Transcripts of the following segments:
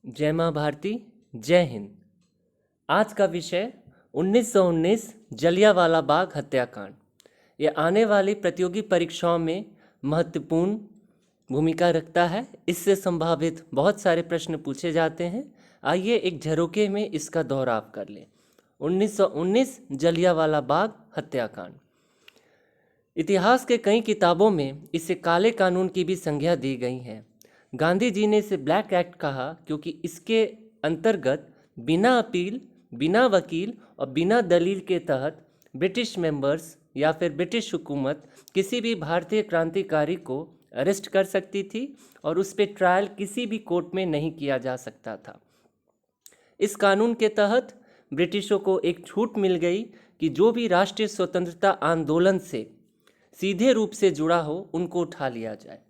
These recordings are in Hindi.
जय माँ भारती, जय हिंद। आज का विषय 1919 जलियांवाला बाग हत्याकांड। यह आने वाली प्रतियोगी परीक्षाओं में महत्वपूर्ण भूमिका रखता है। इससे संभावित बहुत सारे प्रश्न पूछे जाते हैं। आइए एक झरोके में इसका दोहराव कर लें। 1919 जलियांवाला बाग हत्याकांड। इतिहास के कई किताबों में इसे काले कानून की भी संज्ञा दी गई है। गांधी जी ने इसे ब्लैक एक्ट कहा क्योंकि इसके अंतर्गत बिना अपील, बिना वकील और बिना दलील के तहत ब्रिटिश मेंबर्स या फिर ब्रिटिश हुकूमत किसी भी भारतीय क्रांतिकारी को अरेस्ट कर सकती थी और उस पर ट्रायल किसी भी कोर्ट में नहीं किया जा सकता था। इस कानून के तहत ब्रिटिशों को एक छूट मिल गई कि जो भी राष्ट्रीय स्वतंत्रता आंदोलन से सीधे रूप से जुड़ा हो उनको उठा लिया जाए।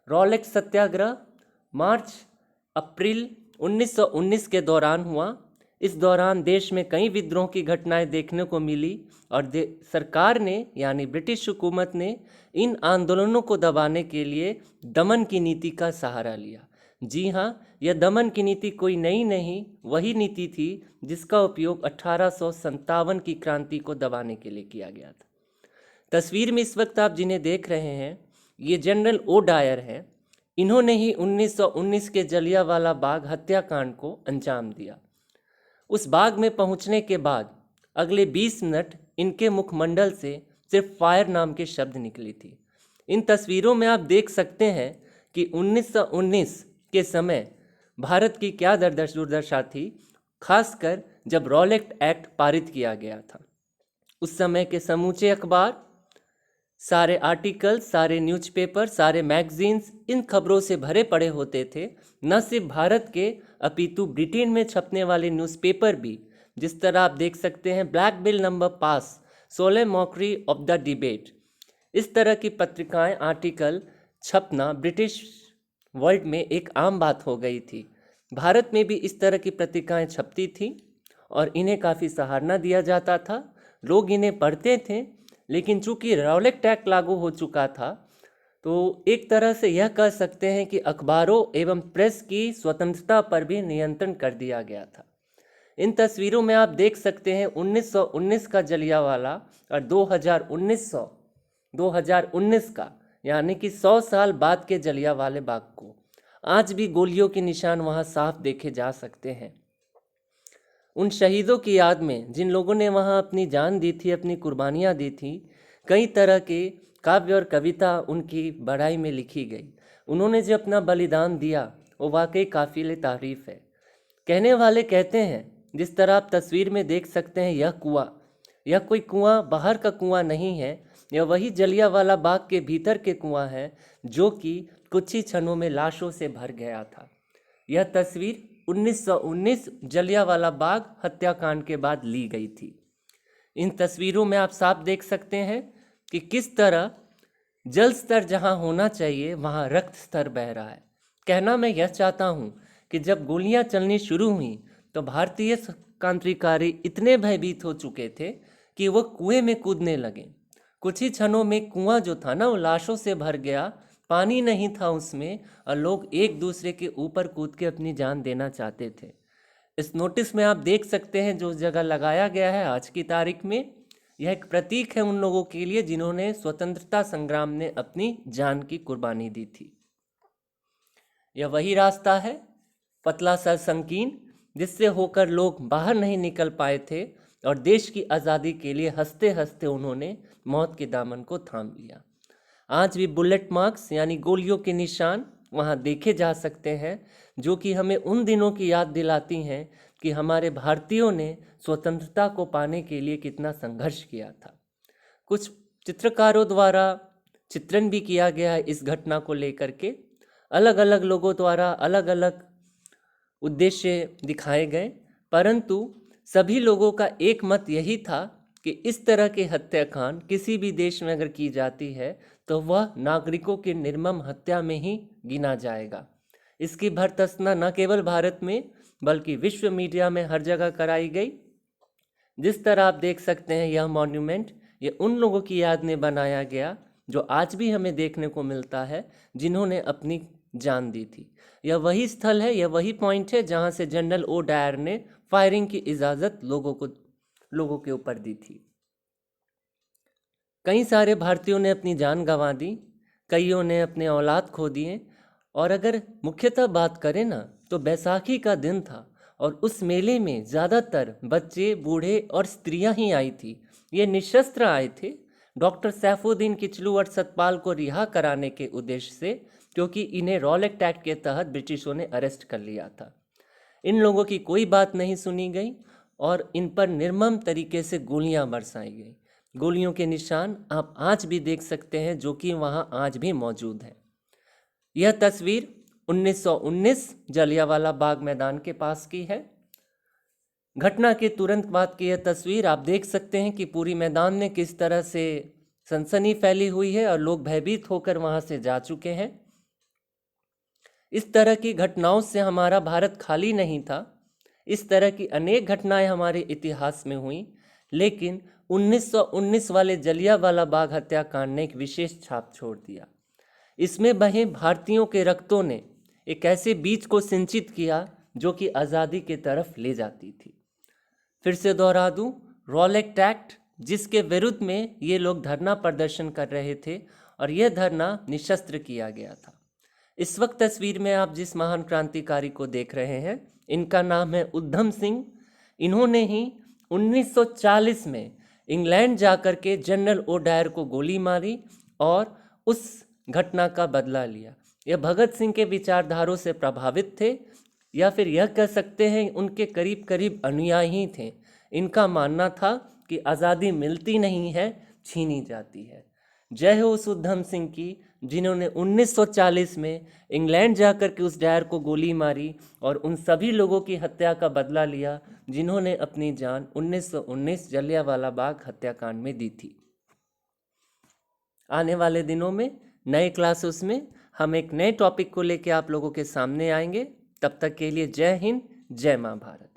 रॉलेट सत्याग्रह मार्च अप्रैल 1919 के दौरान हुआ। इस दौरान देश में कई विद्रोह की घटनाएं देखने को मिली और सरकार ने यानी ब्रिटिश हुकूमत ने इन आंदोलनों को दबाने के लिए दमन की नीति का सहारा लिया। जी हाँ, यह दमन की नीति कोई नई नहीं, वही नीति थी जिसका उपयोग 1857 की क्रांति को दबाने के लिए किया गया था। तस्वीर में इस वक्त आप जिन्हें देख रहे हैं ये जनरल ओ डायर हैं। इन्होंने ही 1919 के जलियांवाला बाग हत्याकांड को अंजाम दिया। उस बाग में पहुंचने के बाद अगले 20 मिनट इनके मुखमंडल से सिर्फ फायर नाम के शब्द निकली थी। इन तस्वीरों में आप देख सकते हैं कि 1919 के समय भारत की क्या दुर्दशा थी, खासकर जब रॉलेट एक्ट पारित किया गया था। उस समय के समूचे अखबार, सारे आर्टिकल, सारे न्यूज़पेपर, सारे मैगजीन्स इन खबरों से भरे पड़े होते थे। न सिर्फ भारत के अपितु ब्रिटेन में छपने वाले न्यूज़पेपर भी, जिस तरह आप देख सकते हैं black bill number pass, Sole mockery of the debate, इस तरह की पत्रिकाएं, आर्टिकल छपना ब्रिटिश वर्ल्ड में एक आम बात हो गई थी। भारत में भी इस तरह की पत्रिकाएं छपती थी और इन्हें काफ़ी सराहना दिया जाता था। लोग इन्हें पढ़ते थे, लेकिन चूंकि रॉलेट एक्ट लागू हो चुका था तो एक तरह से यह कह सकते हैं कि अखबारों एवं प्रेस की स्वतंत्रता पर भी नियंत्रण कर दिया गया था। इन तस्वीरों में आप देख सकते हैं 1919 का जलियांवाला और 2019 का, यानी कि 100 साल बाद के जलियांवाले बाग को। आज भी गोलियों के निशान वहाँ साफ देखे जा सकते हैं। उन शहीदों की याद में जिन लोगों ने वहाँ अपनी जान दी थी, अपनी कुर्बानियाँ दी थी, कई तरह के काव्य और कविता उनकी बड़ाई में लिखी गई। उन्होंने जो अपना बलिदान दिया वो वाकई काबिल तारीफ है। कहने वाले कहते हैं, जिस तरह आप तस्वीर में देख सकते हैं, यह कोई कुआं बाहर का कुआं नहीं है, यह वही जलियांवाला बाग के भीतर के कुआं है जो कि कुछ ही क्षणों में लाशों से भर गया था। यह तस्वीर 1919 जलियांवाला बाग हत्याकांड के बाद ली गई थी। इन तस्वीरों में आप साफ देख सकते हैं कि किस तरह जल स्तर जहां होना चाहिए वहां रक्त स्तर बह रहा है। कहना मैं यह चाहता हूं कि जब गोलियां चलनी शुरू हुई तो भारतीय क्रांतिकारी इतने भयभीत हो चुके थे कि वो कुएं में कूदने लगे। कुछ ही क्षणों में कुआं जो था ना वो लाशों से भर गया, पानी नहीं था उसमें और लोग एक दूसरे के ऊपर कूद के अपनी जान देना चाहते थे। इस नोटिस में आप देख सकते हैं जो जगह लगाया गया है आज की तारीख में, यह एक प्रतीक है उन लोगों के लिए जिन्होंने स्वतंत्रता संग्राम में अपनी जान की कुर्बानी दी थी। यह वही रास्ता है, पतला सा संकीर्ण, जिससे होकर लोग बाहर नहीं निकल पाए थे और देश की आज़ादी के लिए हंसते हंसते उन्होंने मौत के दामन को थाम लिया। आज भी बुलेट मार्क्स यानी गोलियों के निशान वहाँ देखे जा सकते हैं, जो कि हमें उन दिनों की याद दिलाती हैं कि हमारे भारतीयों ने स्वतंत्रता को पाने के लिए कितना संघर्ष किया था। कुछ चित्रकारों द्वारा चित्रण भी किया गया है इस घटना को लेकर के। अलग अलग लोगों द्वारा अलग अलग उद्देश्य दिखाए गए, परंतु सभी लोगों का एक मत यही था कि इस तरह के हत्याकांड किसी भी देश में अगर की जाती है तो वह नागरिकों की निर्मम हत्या में ही गिना जाएगा। इसकी भर्त्सना न केवल भारत में बल्कि विश्व मीडिया में हर जगह कराई गई। जिस तरह आप देख सकते हैं यह मॉन्यूमेंट, ये उन लोगों की याद में बनाया गया जो आज भी हमें देखने को मिलता है, जिन्होंने अपनी जान दी थी। यह वही स्थल है, यह वही पॉइंट है जहां से जनरल ओ डायर ने फायरिंग की इजाज़त लोगों के ऊपर दी थी। कई सारे भारतीयों ने अपनी जान गंवा दी, कईयों ने अपने औलाद खो दिए। और अगर मुख्यतः बात करें ना, तो बैसाखी का दिन था और उस मेले में ज़्यादातर बच्चे, बूढ़े और स्त्रियां ही आई थी। ये निशस्त्र आए थे डॉक्टर सैफुद्दीन किचलू और सतपाल को रिहा कराने के उद्देश्य से, क्योंकि इन्हें रॉलेट एक्ट के तहत ब्रिटिशों ने अरेस्ट कर लिया था। इन लोगों की कोई बात नहीं सुनी गई और इन पर निर्मम तरीके से गोलियां बरसाई गई। गोलियों के निशान आप आज भी देख सकते हैं, जो कि वहां आज भी मौजूद हैं। यह तस्वीर 1919 जलियांवाला बाग मैदान के पास की है। घटना के तुरंत बाद की यह तस्वीर आप देख सकते हैं कि पूरी मैदान में किस तरह से सनसनी फैली हुई है और लोग भयभीत होकर वहां से जा चुके हैं। इस तरह की घटनाओं से हमारा भारत खाली नहीं था। इस तरह की अनेक घटनाएं हमारे इतिहास में हुई, लेकिन 1919 वाले जलियांवाला बाग हत्याकांड ने एक विशेष छाप छोड़ दिया। इसमें बहे भारतीयों के रक्तों ने एक ऐसे बीज को सिंचित किया जो कि आज़ादी की तरफ ले जाती थी। फिर से दोहरा दूं, रॉलेट एक्ट, जिसके विरुद्ध में ये लोग धरना प्रदर्शन कर रहे थे और यह धरना निशस्त्र किया गया था। इस वक्त तस्वीर में आप जिस महान क्रांतिकारी को देख रहे हैं, इनका नाम है उधम सिंह। इन्होंने ही 1940 में इंग्लैंड जाकर के जनरल ओ डायर को गोली मारी और उस घटना का बदला लिया। यह भगत सिंह के विचारधारों से प्रभावित थे, या फिर यह कह सकते हैं उनके करीब करीब अनुयायी थे। इनका मानना था कि आज़ादी मिलती नहीं है, छीनी जाती है। जय हो उस उधम सिंह की, जिन्होंने 1940 में इंग्लैंड जाकर के उस डायर को गोली मारी और उन सभी लोगों की हत्या का बदला लिया जिन्होंने अपनी जान 1919 जलियांवाला बाग हत्याकांड में दी थी। आने वाले दिनों में नए क्लासेस में हम एक नए टॉपिक को लेकर आप लोगों के सामने आएंगे। तब तक के लिए जय हिंद, जय मां भारत।